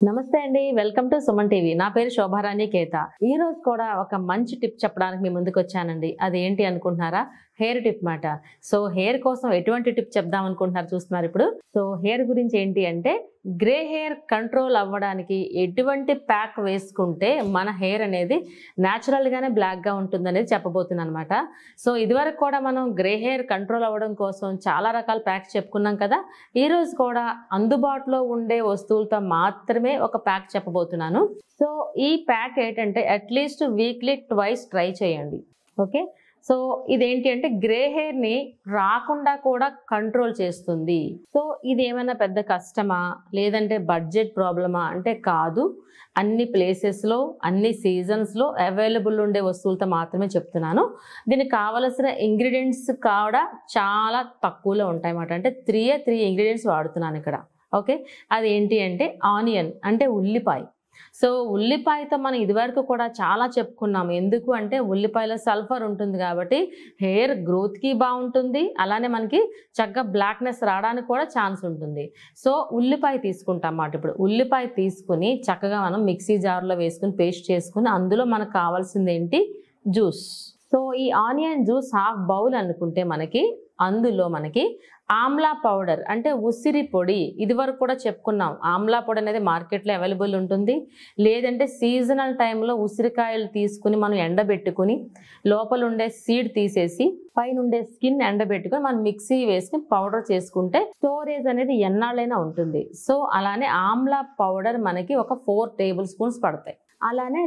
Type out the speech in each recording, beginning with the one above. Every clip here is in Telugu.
నమస్తే అండి, వెల్కమ్ టు సుమన్ టీవీ. నా పేరు శోభారాణి కేత. ఈ రోజు కూడా ఒక మంచి టిప్ చెప్పడానికి మీ ముందుకు వచ్చానండి. అది ఏంటి అనుకుంటున్నారా? హెయిర్ టిప్ మాట. సో హెయిర్ కోసం ఎటువంటి టిప్ చెప్దాం అనుకుంటున్నారు చూస్తున్నారు ఇప్పుడు. సో హెయిర్ గురించి ఏంటి అంటే, గ్రే హెయిర్ కంట్రోల్ అవ్వడానికి ఎటువంటి ప్యాక్ వేసుకుంటే మన హెయిర్ అనేది న్యాచురల్ గానే బ్లాక్ గా ఉంటుంది అనేది చెప్పబోతున్నాను అనమాట. సో ఇదివరకు కూడా మనం గ్రే హెయిర్ కంట్రోల్ అవ్వడం కోసం చాలా రకాల ప్యాక్స్ చెప్పుకున్నాం కదా. ఈ రోజు కూడా అందుబాటులో ఉండే వస్తువులతో మాత్రమే ఒక ప్యాక్ చెప్పబోతున్నాను. సో ఈ ప్యాక్ ఏంటంటే అట్లీస్ట్ వీక్లీ ట్వైస్ ట్రై చేయండి. ఓకే, సో ఇదేంటి అంటే గ్రే హెయిర్ ని రాకుండా కూడా కంట్రోల్ చేస్తుంది. సో ఇది ఏమైనా పెద్ద కష్టమా లేదంటే బడ్జెట్ ప్రాబ్లమా అంటే కాదు. అన్ని ప్లేసెస్లో అన్ని సీజన్స్లో అవైలబుల్ ఉండే వస్తువులతో మాత్రమే చెప్తున్నాను. దీనికి కావలసిన ఇంగ్రీడియంట్స్ కూడా చాలా తక్కువలో ఉంటాయి అన్నమాట. అంటే త్రీ ఇంగ్రీడియంట్స్ వాడుతున్నాను ఇక్కడ. ఓకే, అది ఏంటి అంటే ఆనియన్ అంటే ఉల్లిపాయ. సో ఉల్లిపాయతో మనం ఇదివరకు కూడా చాలా చెప్పుకున్నాము. ఎందుకు అంటే ఉల్లిపాయలో సల్ఫర్ ఉంటుంది కాబట్టి హెయిర్ గ్రోత్కి బాగుంటుంది, అలానే మనకి చక్కగా బ్లాక్నెస్ రావడానికి కూడా ఛాన్స్ ఉంటుంది. సో ఉల్లిపాయ తీసుకుంటాం అన్నమాట. ఇప్పుడు ఉల్లిపాయ తీసుకుని చక్కగా మనం మిక్సీ జార్లో వేసుకుని పేస్ట్ చేసుకుని అందులో మనకు కావాల్సింది ఏంటి, జ్యూస్. సో ఈ ఆనియన్ జ్యూస్ హాఫ్ బౌల్ అనుకుంటే మనకి అందులో మనకి ఆమ్లా పౌడర్ అంటే ఉసిరి పొడి, ఇది వరకు కూడా చెప్పుకున్నాం. ఆమ్లా పొడి అనేది మార్కెట్లో అవైలబుల్ ఉంటుంది. లేదంటే సీజనల్ టైంలో ఉసిరికాయలు తీసుకుని మనం ఎండబెట్టుకుని లోపల ఉండే సీడ్ తీసేసి పైన ఉండే స్కిన్ ఎండబెట్టుకుని మనం మిక్సీ వేసుకుని పౌడర్ చేసుకుంటే స్టోరేజ్ అనేది ఎన్నాళ్ళైనా ఉంటుంది. సో అలానే ఆమ్లా పౌడర్ మనకి ఒక 4 టేబుల్ స్పూన్స్ పడతాయి. అలానే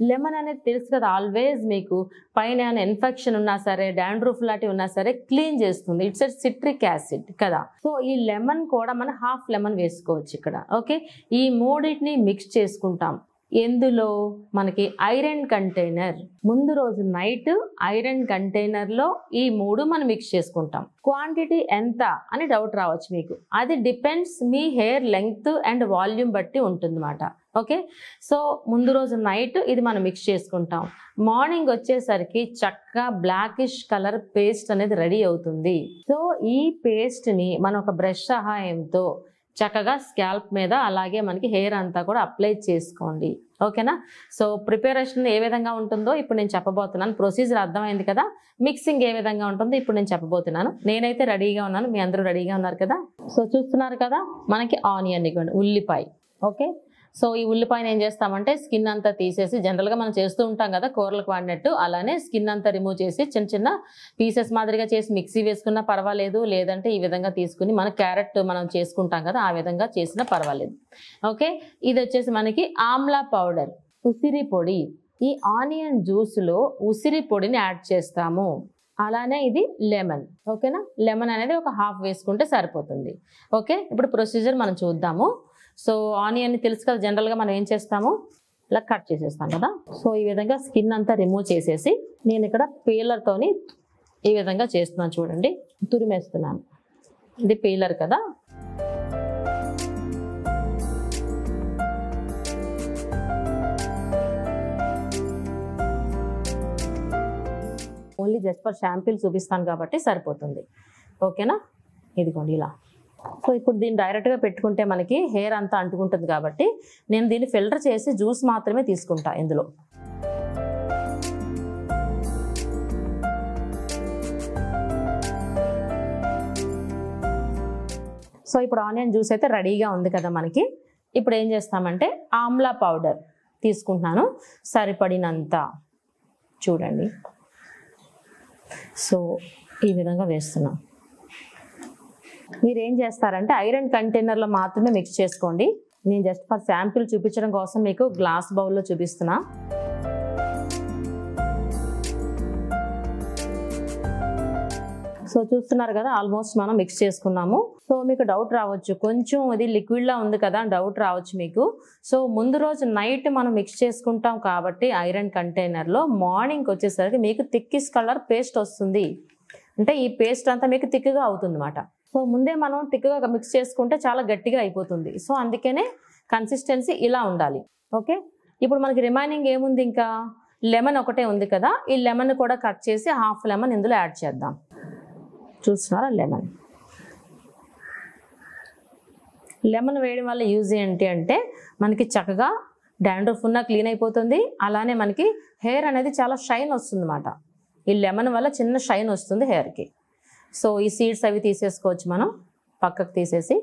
లెమన్ అనేది తెలుసు కదా, ఆల్వేస్ మీకు పైన ఏమైనా ఇన్ఫెక్షన్ ఉన్నా సరే డాండ్రూఫ్ లాంటివి ఉన్నా సరే క్లీన్ చేస్తుంది. ఇట్స్ సిట్రిక్ యాసిడ్ కదా. సో ఈ లెమన్ కూడా మనం హాఫ్ లెమన్ వేసుకోవచ్చు ఇక్కడ. ఓకే, ఈ మూడింటిని మిక్స్ చేసుకుంటాం. ఎందులో మనకి ఐరన్ కంటైనర్, ముందు రోజు నైట్ ఐరన్ కంటైనర్లో ఈ మూడు మనం మిక్స్ చేసుకుంటాం. క్వాంటిటీ ఎంత అని డౌట్ రావచ్చు మీకు. అది depends me hair length and volume బట్టి ఉంటుందన్నమాట. ఓకే, సో ముందు రోజు నైట్ ఇది మనం మిక్స్ చేసుకుంటాం. మార్నింగ్ వచ్చేసరికి చక్కగా బ్లాకిష్ కలర్ పేస్ట్ అనేది రెడీ అవుతుంది. సో ఈ పేస్ట్ని మనం ఒక బ్రష్ సహాయంతో చక్కగా స్కాల్ప్ మీద అలాగే మనకి హెయిర్ అంతా కూడా అప్లై చేసుకోండి. ఓకేనా. సో ప్రిపరేషన్ ఏ విధంగా ఉంటుందో ఇప్పుడు నేను చెప్పబోతున్నాను. ప్రొసీజర్ అర్థమైంది కదా. మిక్సింగ్ ఏ విధంగా ఉంటుందో ఇప్పుడు నేను చెప్పబోతున్నాను. నేనైతే రెడీగా ఉన్నాను, మీ అందరూ రెడీగా ఉన్నారు కదా. సో చూస్తున్నారు కదా, మనకి ఆనియన్ ఇవ్వండి, ఉల్లిపాయ. ఓకే, సో ఈ ఉల్లిపాయను ఏం చేస్తామంటే స్కిన్ అంతా తీసేసి, జనరల్గా మనం చేస్తూ ఉంటాం కదా కూరలకు వాడినట్టు, అలానే స్కిన్ అంతా రిమూవ్ చేసి చిన్న చిన్న పీసెస్ మాదిరిగా చేసి మిక్సీ వేసుకున్నా పర్వాలేదు. లేదంటే ఈ విధంగా తీసుకుని మన క్యారెట్ మనం చేసుకుంటాం కదా ఆ విధంగా చేసినా పర్వాలేదు. ఓకే, ఇది వచ్చేసి మనకి ఆమ్లా పౌడర్, ఉసిరి పొడి. ఈ ఆనియన్ జ్యూస్లో ఉసిరి పొడిని యాడ్ చేస్తాము. అలానే ఇది లెమన్. ఓకేనా, లెమన్ అనేది ఒక హాఫ్ వేసుకుంటే సరిపోతుంది. ఓకే, ఇప్పుడు ప్రొసీజర్ మనం చూద్దాము. సో ఆనియన్ తెలుసు కదా, జనరల్గా మనం ఏం చేస్తాము ఇలా కట్ చేసేస్తాం కదా. సో ఈ విధంగా స్కిన్ అంతా రిమూవ్ చేసేసి నేను ఇక్కడ పీలర్తోని ఈ విధంగా చేస్తున్నాను. చూడండి, తురిమేస్తున్నాను. ఇది పీలర్ కదా. ఓన్లీ జస్ట్ ఫర్ షాంపూలు చూపిస్తాను కాబట్టి సరిపోతుంది. ఓకేనా, ఇదిగోండి ఇలా. సో ఇప్పుడు దీన్ని డైరెక్ట్గా పెట్టుకుంటే మనకి హెయిర్ అంతా అంటుకుంటుంది కాబట్టి నేను దీన్ని ఫిల్టర్ చేసి జ్యూస్ మాత్రమే తీసుకుంటా ఇందులో. సో ఇప్పుడు ఆనియన్ జ్యూస్ అయితే రెడీగా ఉంది కదా మనకి. ఇప్పుడు ఏం చేస్తామంటే ఆమ్లా పౌడర్ తీసుకుంటున్నాను సరిపడినంత. చూడండి, సో ఈ విధంగా వేస్తున్నాం. మీరు ఏం చేస్తారంటే ఐరన్ కంటైనర్లో మాత్రమే మిక్స్ చేసుకోండి. నేను జస్ట్ ఫర్ శాంపిల్ చూపించడం కోసం మీకు గ్లాస్ బౌల్లో చూపిస్తున్నా. సో చూస్తున్నారు కదా, ఆల్మోస్ట్ మనం మిక్స్ చేసుకున్నాము. సో మీకు డౌట్ రావచ్చు, కొంచెం ఇది లిక్విడ్లా ఉంది కదా డౌట్ రావచ్చు మీకు. సో ముందు రోజు నైట్ మనం మిక్స్ చేసుకుంటాం కాబట్టి ఐరన్ కంటైనర్లో మార్నింగ్ వచ్చేసరికి మీకు థిక్కిష్ కలర్ పేస్ట్ వస్తుంది. అంటే ఈ పేస్ట్ అంతా మీకు థిక్గా అవుతుంది అన్నమాట. సో ముందే మనం థిక్గా మిక్స్ చేసుకుంటే చాలా గట్టిగా అయిపోతుంది. సో అందుకనే కన్సిస్టెన్సీ ఇలా ఉండాలి. ఓకే, ఇప్పుడు మనకి రిమైనింగ్ ఏముంది, ఇంకా లెమన్ ఒకటే ఉంది కదా. ఈ లెమన్ కూడా కట్ చేసి హాఫ్ లెమన్ ఇందులో యాడ్ చేద్దాం. చూస్తున్నారా, లెమన్. లెమన్ వేయడం వల్ల యూజ్ ఏంటి అంటే మనకి చక్కగా డాండ్రఫ్ ఉన్న క్లీన్ అయిపోతుంది. అలానే మనకి హెయిర్ అనేది చాలా షైన్ వస్తుంది అన్నమాట. ఈ లెమన్ వల్ల చిన్న షైన్ వస్తుంది హెయిర్కి. సో ఈ సీడ్స్ అవి తీసేసుకోవచ్చు మనం, పక్కకు తీసేసి.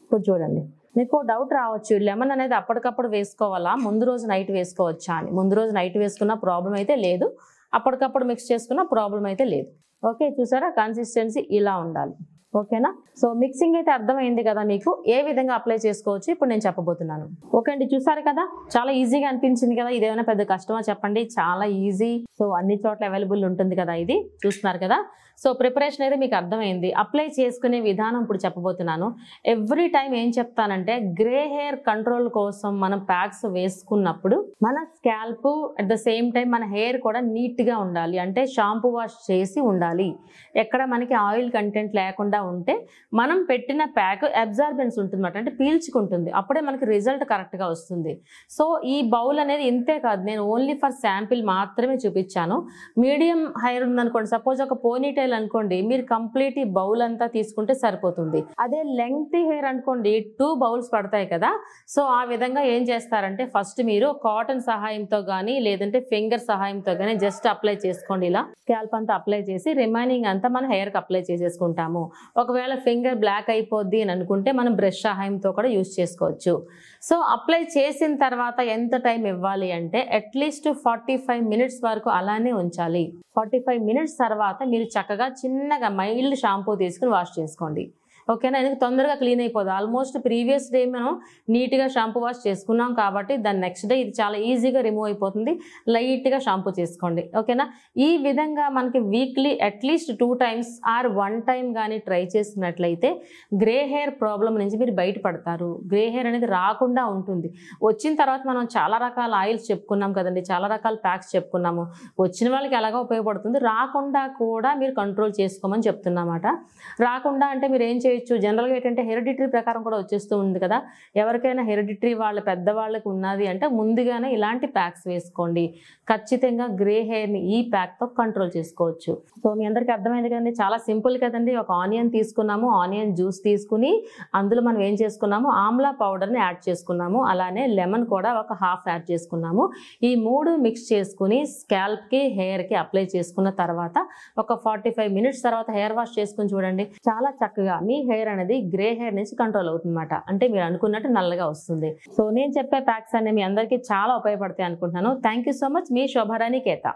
ఇప్పుడు చూడండి, మీకు డౌట్ రావచ్చు, లెమన్ అనేది అప్పటికప్పుడు వేసుకోవాలా, ముందు రోజు నైట్ వేసుకోవచ్చా అని. ముందు రోజు నైట్ వేసుకున్న ప్రాబ్లం అయితే లేదు, అప్పటికప్పుడు మిక్స్ చేసుకున్న ప్రాబ్లం అయితే లేదు. ఓకే, చూసారా కన్సిస్టెన్సీ ఇలా ఉండాలి. ఓకేనా? సో మిక్సింగ్ అయితే అర్థమైంది కదా మీకు, ఏ విధంగా అప్లై చేసుకోవచ్చు ఇప్పుడు నేను చెప్పబోతున్నాను. ఓకే అండి, చూసారు కదా, చాలా ఈజీగా అనిపించింది కదా. ఇదేమైనా పెద్ద కష్టమా చెప్పండి, చాలా ఈజీ. సో అన్ని చోట్ల అవైలబుల్ ఉంటుంది కదా, ఇది చూస్తున్నారు కదా. సో ప్రిపరేషన్ అయితే మీకు అర్థమైంది. అప్లై చేసుకునే విధానం ఇప్పుడు చెప్పబోతున్నాను. ఎవ్రీ టైం ఏం చెప్తానంటే, గ్రే హెయిర్ కంట్రోల్ కోసం మనం ప్యాక్స్ వేసుకున్నప్పుడు మన scalp at the same time మన హెయిర్ కూడా నీట్గా ఉండాలి. అంటే షాంపూ వాష్ చేసి ఉండాలి. ఎక్కడ మనకి ఆయిల్ కంటెంట్ లేకుండా ఉంటే మనం పెట్టిన ప్యాక్ అబ్జార్బెన్స్ ఉంటుంది అన్నమాట, అంటే పీల్చుకుంటుంది. అప్పుడే మనకి రిజల్ట్ కరెక్ట్గా వస్తుంది. సో ఈ బౌల్ అనేది ఇంతే కాదు, నేను ఓన్లీ ఫర్ శాంపిల్ మాత్రమే చూపించాను. మీడియం హెయిర్ ఉందనుకోండి, సపోజ్ ఒక పోనీటైల్ అనుకోండి, మీరు కంప్లీట్ ఈ బౌల్ అంతా తీసుకుంటే సరిపోతుంది. అదే లెంగ్త్ హెయిర్ అనుకోండి 2 బౌల్స్ పడతాయి కదా. సో ఆ విధంగా ఏం చేస్తారంటే, ఫస్ట్ మీరు కాటన్ సహాయంతో కానీ లేదంటే ఫింగర్ సహాయంతో కానీ జస్ట్ అప్లై చేసుకోండి. ఇలా స్కాల్ప్ అంతా అప్లై చేసి రిమైనింగ్ అంతా మన హెయిర్కి అప్లై చేసేసుకుంటాము. ఒకవేళ ఫింగర్ బ్లాక్ అయిపోద్ది అని అనుకుంటే మనం బ్రష్ సహాయంతో కూడా యూజ్ చేసుకోవచ్చు. సో అప్లై చేసిన తర్వాత ఎంత టైం ఇవ్వాలి అంటే అట్లీస్ట్ 45 మినిట్స్ వరకు అలానే ఉంచాలి. 45 మినిట్స్ తర్వాత మీరు చక్కగా చిన్నగా మైల్డ్ షాంపూ తీసుకుని వాష్ చేసుకోండి. ఓకేనా? ఎందుకు తొందరగా క్లీన్ అయిపోదు. ఆల్మోస్ట్ ప్రీవియస్ డే మనం నీట్గా షాంపూ వాష్ చేసుకున్నాం కాబట్టి దాని నెక్స్ట్ డే ఇది చాలా ఈజీగా రిమూవ్ అయిపోతుంది. లైట్గా షాంపూ చేసుకోండి. ఓకేనా? ఈ విధంగా మనకి weekly at least 2 times or 1 time కానీ ట్రై చేసినట్లయితే గ్రే హెయిర్ ప్రాబ్లం నుంచి మీరు బయటపడతారు. గ్రే హెయిర్ అనేది రాకుండా ఉంటుంది. వచ్చిన తర్వాత మనం చాలా రకాల ఆయిల్స్ చెప్పుకున్నాం కదండి, చాలా రకాల ప్యాక్స్ చెప్పుకున్నాము. వచ్చిన వాళ్ళకి ఎలాగో ఉపయోగపడుతుంది, రాకుండా కూడా మీరు కంట్రోల్ చేసుకోమని చెప్తున్నమాట. రాకుండా అంటే మీరు ఏం చేయొచ్చు, జనరల్గా ఏంటంటే హెరిడిటరీ ప్రకారం కూడా వచ్చేస్తూ ఉంది కదా. ఎవరికైనా హెరిడిటరీ వాళ్ళ పెద్దవాళ్ళకి ఉన్నది అంటే ముందుగానే ఇలాంటి ప్యాక్స్ వేసుకోండి. ఖచ్చితంగా గ్రే హెయిర్ని ఈ ప్యాక్తో కంట్రోల్ చేసుకోవచ్చు. సో మీ అందరికీ అర్థమైంది కదండి, చాలా సింపుల్ కదండి. ఒక ఆనియన్ తీసుకున్నాము, ఆనియన్ జ్యూస్ తీసుకుని అందులో మనం ఏం చేసుకున్నాము, ఆమ్లా పౌడర్ని యాడ్ చేసుకున్నాము. అలానే లెమన్ కూడా ఒక హాఫ్ యాడ్ చేసుకున్నాము. ఈ 3 మిక్స్ చేసుకుని స్కాల్ప్కి హెయిర్కి అప్లై చేసుకున్న తర్వాత ఒక 45 మినిట్స్ తర్వాత హెయిర్ వాష్ చేసుకుని చూడండి. చాలా చక్కగా మీ హెయిర్ అనేది గ్రే హెయిర్ నుంచి కంట్రోల్ అవుతుందన్నమాట. అంటే మీరు అనుకున్నట్టు నల్లగా వస్తుంది. సో నేను చెప్పే ప్యాక్స్ అన్ని మీ అందరికీ చాలా ఉపయోగపడతాయి అనుకుంటున్నాను. Thank you so much. మీ శోభారాణి కేత.